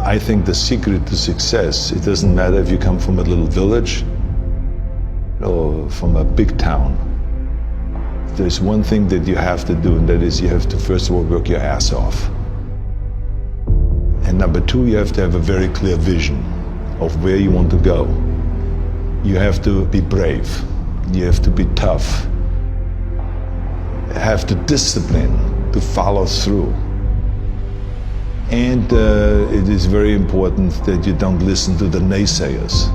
I think the secret to success, it doesn't matter if you come from a little village or from a big town. There's one thing that you have to do, and that is you have to first of all work your ass off. And number two, you have to have a very clear vision of where you want to go. You have to be brave. You have to be tough. Have the discipline to follow through. And it is very important that you don't listen to the naysayers.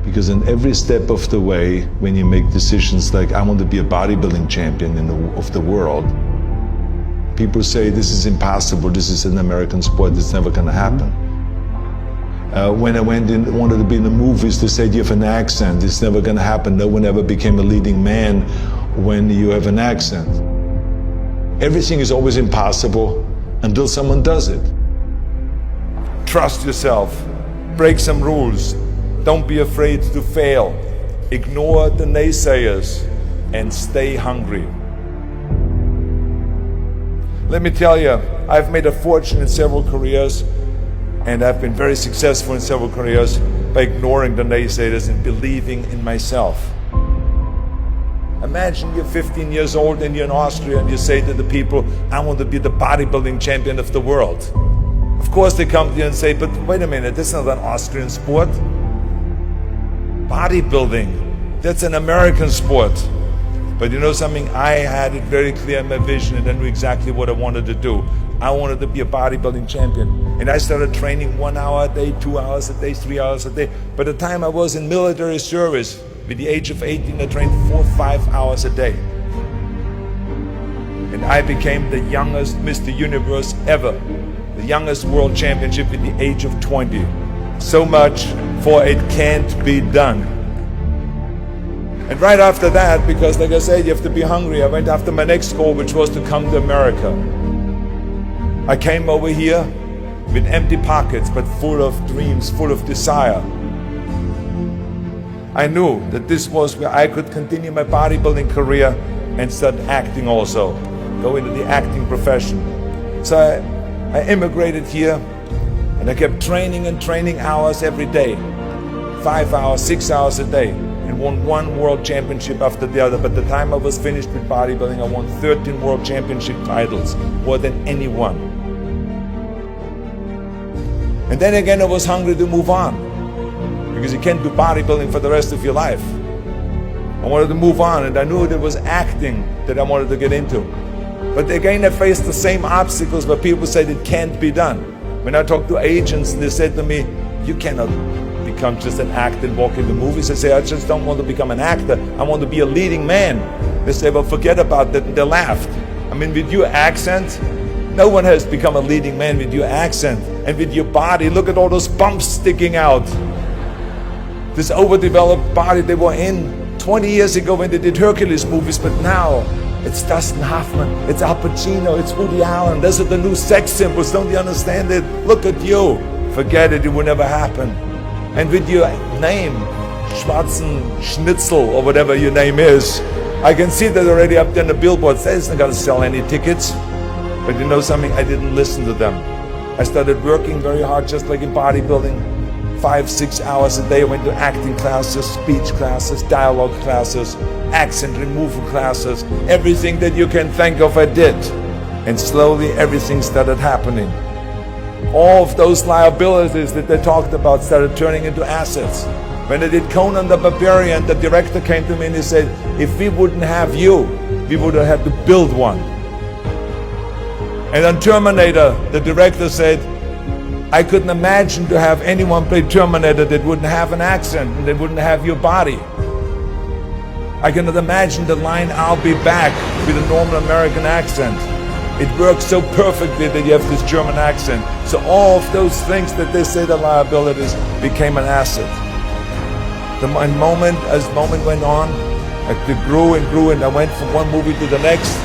Because in every step of the way, when you make decisions like, I want to be a bodybuilding champion of the world, people say, this is impossible, this is an American sport, it's never going to happen. When I wanted to be in the movies, they said, you have an accent, it's never going to happen. No one ever became a leading man when you have an accent. Everything is always impossible until someone does it. Trust yourself, break some rules, don't be afraid to fail, ignore the naysayers, and stay hungry. Let me tell you, I've made a fortune in several careers, and I've been very successful in several careers by ignoring the naysayers and believing in myself. Imagine you're 15 years old and you're in Austria and you say to the people, I want to be the bodybuilding champion of the world. Of course they come to you and say, but wait a minute, this is not an Austrian sport. Bodybuilding, that's an American sport. But you know something, I had it very clear in my vision and I knew exactly what I wanted to do. I wanted to be a bodybuilding champion. And I started training 1 hour a day, 2 hours a day, 3 hours a day. By the time I was in military service, with the age of 18, I trained 4 or 5 hours a day. And I became the youngest Mr. Universe ever. The youngest world championship at the age of 20. So much for it can't be done. And right after that, because like I said, you have to be hungry, I went after my next goal, which was to come to America. I came over here with empty pockets, but full of dreams, full of desire. I knew that this was where I could continue my bodybuilding career and start acting also, go into the acting profession. So I immigrated here and I kept training and training hours every day, 5 hours, 6 hours a day, and won 1 world championship after the other. By the time I was finished with bodybuilding, I won 13 world championship titles, more than anyone. And then again, I was hungry to move on, because you can't do bodybuilding for the rest of your life. I wanted to move on, and I knew there was acting that I wanted to get into. But again, I faced the same obstacles where people said it can't be done. When I talked to agents, they said to me, you cannot become just an actor and walk in the movies. I say, I just don't want to become an actor. I want to be a leading man. They say, well, forget about that, and they laughed. I mean, with your accent, no one has become a leading man with your accent. And with your body, look at all those bumps sticking out. This overdeveloped body they were in 20 years ago when they did Hercules movies, but now it's Dustin Hoffman, it's Al Pacino, it's Woody Allen. Those are the new sex symbols, don't you understand it? Look at you. Forget it, it will never happen. And with your name, Schwarzen Schnitzel, or whatever your name is, I can see that already up there on the billboards. That isn't going to sell any tickets. But you know something, I didn't listen to them. I started working very hard, just like in bodybuilding. 5, 6 hours a day. I went to acting classes, speech classes, dialogue classes, accent removal classes. Everything that you can think of, I did. And slowly everything started happening. All of those liabilities that they talked about started turning into assets. When I did Conan the Barbarian, the director came to me and he said, if we wouldn't have you, we would have had to build one. And on Terminator, the director said, I couldn't imagine to have anyone play Terminator that wouldn't have an accent and that wouldn't have your body. I cannot imagine the line, I'll be back, with a normal American accent. It works so perfectly that you have this German accent. So all of those things that they say the liabilities became an asset. As moment went on, it grew and grew, and I went from one movie to the next,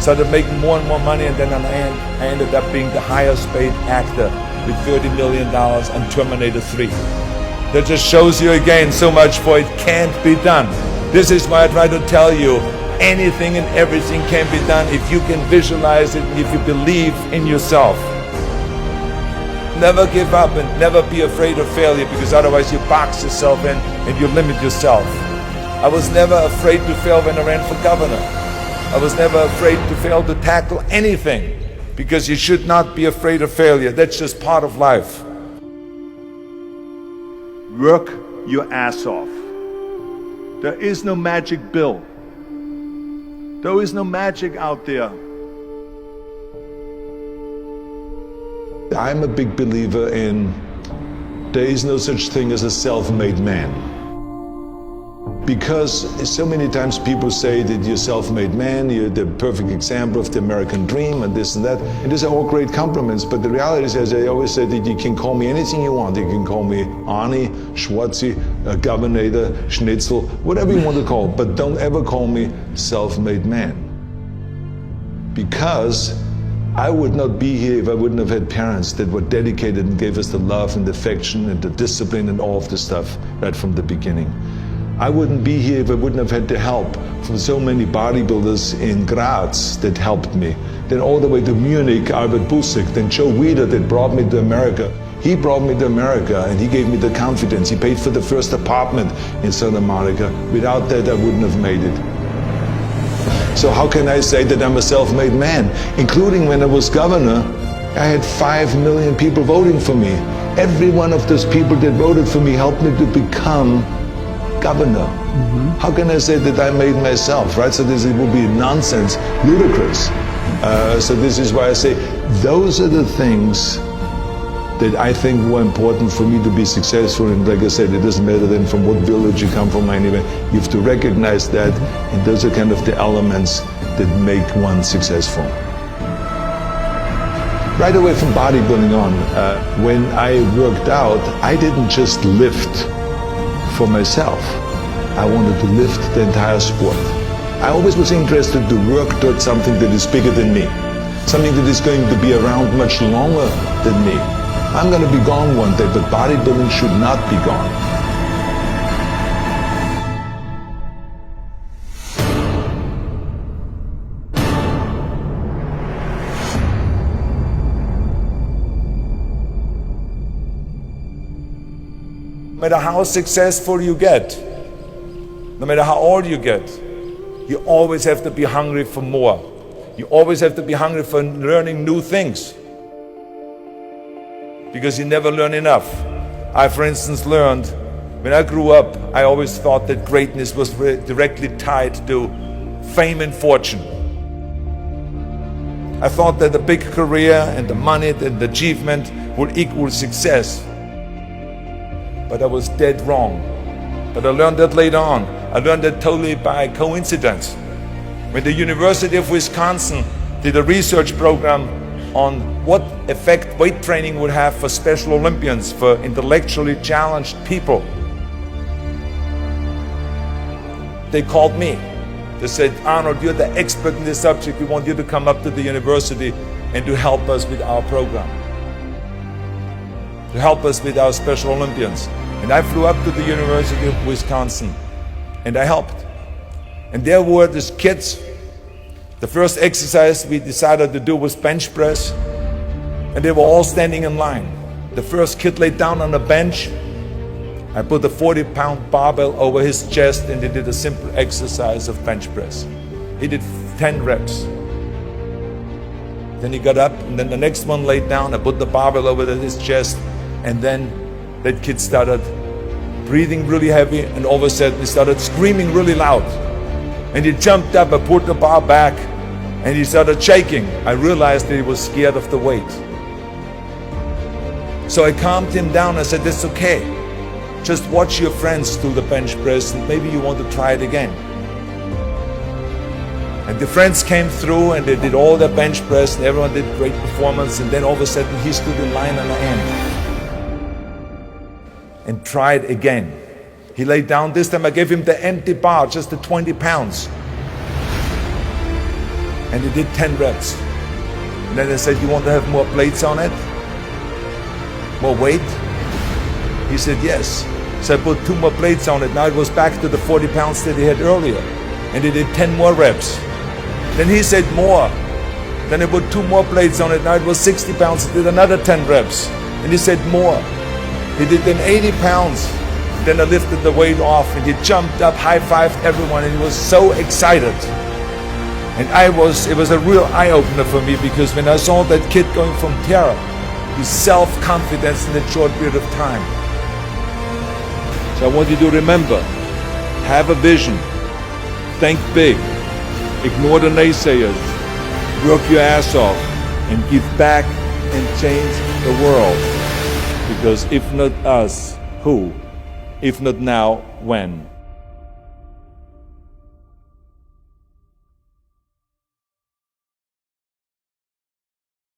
started making more and more money, and then I ended up being the highest paid actor with $30 million on Terminator 3. That just shows you again so much for it can't be done. This is why I try to tell you, anything and everything can be done if you can visualize it and if you believe in yourself. never give up and never be afraid of failure, because otherwise you box yourself in and you limit yourself. I was never afraid to fail when I ran for governor. I was never afraid to fail to tackle anything, because you should not be afraid of failure. That's just part of life. Work your ass off. There is no magic pill. There is no magic out there. I'm a big believer in there is no such thing as a self-made man. Because so many times people say that you're a self-made man, you're the perfect example of the American dream and this and that. And these are all great compliments, but the reality is, as I always say, that you can call me anything you want. You can call me Arnie, Schwarzi, Governator, Schnitzel, whatever you want to call, but don't ever call me self-made man. Because I would not be here if I wouldn't have had parents that were dedicated and gave us the love and the affection and the discipline and all of the stuff right from the beginning. I wouldn't be here if I wouldn't have had the help from so many bodybuilders in Graz that helped me. Then all the way to Munich, Albert Busek, then Joe Weider that brought me to America. He brought me to America and he gave me the confidence. He paid for the first apartment in South America. Without that, I wouldn't have made it. So how can I say that I'm a self-made man? Including when I was governor, I had 5 million people voting for me. Every one of those people that voted for me helped me to become governor. How can I say that I made myself, right? So this would be nonsense, ludicrous. So this is why I say those are the things that I think were important for me to be successful. And like I said, it doesn't matter then from what village you come from anyway. You have to recognize that, and those are kind of the elements that make one successful. Right away from bodybuilding on, when I worked out, I didn't just lift for myself. I wanted to lift the entire sport. I always was interested to work towards something that is bigger than me, something that is going to be around much longer than me. I'm going to be gone one day, but bodybuilding should not be gone. No matter how successful you get, no matter how old you get, you always have to be hungry for more. You always have to be hungry for learning new things, because you never learn enough. I, for instance, learned, when I grew up, I always thought that greatness was directly tied to fame and fortune. I thought that the big career and the money and the achievement would equal success. But I was dead wrong. But I learned that later on. I learned that totally by coincidence. When the University of Wisconsin did a research program on what effect weight training would have for Special Olympians, for intellectually challenged people, they called me. They said, Arnold, you're the expert in this subject. We want you to come up to the university and to help us with our program, to help us with our Special Olympians. And I flew up to the University of Wisconsin and I helped. And there were these kids. The first exercise we decided to do was bench press, and they were all standing in line. The first kid laid down on a bench. I put a 40-pound barbell over his chest and he did a simple exercise of bench press. He did 10 reps. Then he got up, and then the next one laid down. I put the barbell over his chest, and then that kid started breathing really heavy, and all of a sudden he started screaming really loud. And he jumped up, I put the bar back, and he started shaking. I realized that he was scared of the weight. So I calmed him down. I said, that's okay. Just watch your friends do the bench press and maybe you want to try it again. And the friends came through and they did all their bench press and everyone did great performance, and then all of a sudden he stood in line on the end and tried again. He laid down. This time I gave him the empty bar, just the 20 pounds. And he did 10 reps. And then I said, you want to have more plates on it? More weight? He said, yes. So I put 2 more plates on it. Now it was back to the 40 pounds that he had earlier. And he did 10 more reps. Then he said more. Then I put 2 more plates on it. Now it was 60 pounds. He did another 10 reps. And he said, more. He did then 80 pounds. Then I lifted the weight off and he jumped up, high-fived everyone, and he was so excited. And it was a real eye-opener for me, because when I saw that kid going from terror to self-confidence in a short period of time. So I want you to remember, have a vision, think big, ignore the naysayers, work your ass off, and give back and change the world. Because if not us, who? If not now, when?